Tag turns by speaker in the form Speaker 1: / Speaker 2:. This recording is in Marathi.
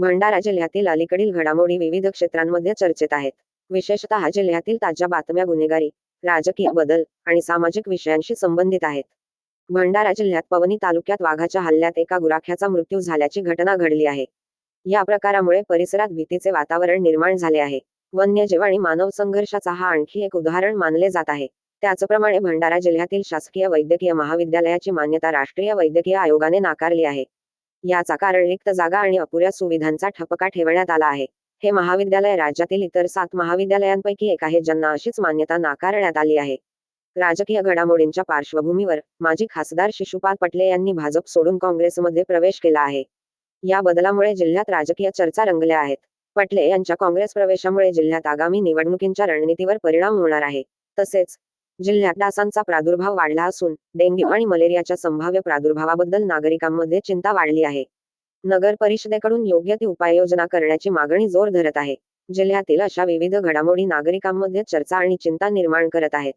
Speaker 1: भंडारा जिल्ह्यातील अलीकडील घडामोडी विविध क्षेत्रांमध्ये चर्चेत आहेत. विशेषतः जिल्ह्यातील ताज्या बातम्या गुन्हेगारी, राजकीय बदल आणि सामाजिक विषयांशी संबंधित आहेत. भंडारा जिल्ह्यात पवनी तालुक्यात वाघाच्या हल्ल्यात एका गुराख्याचा मृत्यू झाल्याची घटना घडली आहे. या प्रकारामुळे परिसरात भीतीचे वातावरण निर्माण झाले आहे. वन्यजीव आणि मानव संघर्षाचा हा आणखी एक उदाहरण मानले जात आहे. त्याचप्रमाणे भंडारा जिल्ह्यातील शासकीय वैद्यकीय महाविद्यालयाची मान्यता राष्ट्रीय वैद्यकीय आयोगाने नाकारली आहे. याचा कारण रिक्त जागा आणि अपुऱ्या सुविधांचा ठपका ठेवण्यात आला आहे. हे महाविद्यालय राज्यातील इतर 7 महाविद्यालयांपैकी एक आहे ज्यांना अशीच मान्यता नाकारण्यात आली आहे. राजकीय घडामोडींच्या पार्श्वभूमीवर माजी खासदार शिशुपाल पटले यांनी भाजप सोडून काँग्रेसमध्ये प्रवेश केला आहे. या बदलामुळे जिल्ह्यात राजकीय चर्चा रंगल्या आहेत. पटले यांच्या काँग्रेस प्रवेशामुळे जिल्ह्यात आगामी निवडणुकींच्या रणनीतीवर परिणाम होणार आहे. तसेच जिल्ह्यात डासांचा प्रादुर्भाव वाढला असून डेंग्यू आणि मलेरियाच्या संभाव्य प्रादुर्भावाबद्दल नागरिकांमध्ये चिंता वाढली आहे. नगर परिषदेकडून योग्य ती उपाययोजना करण्याची मागणी जोर धरत आहे. जिल्ह्यातील अशा विविध घडामोडी नागरिकांमध्ये चर्चा आणि चिंता निर्माण करत आहेत.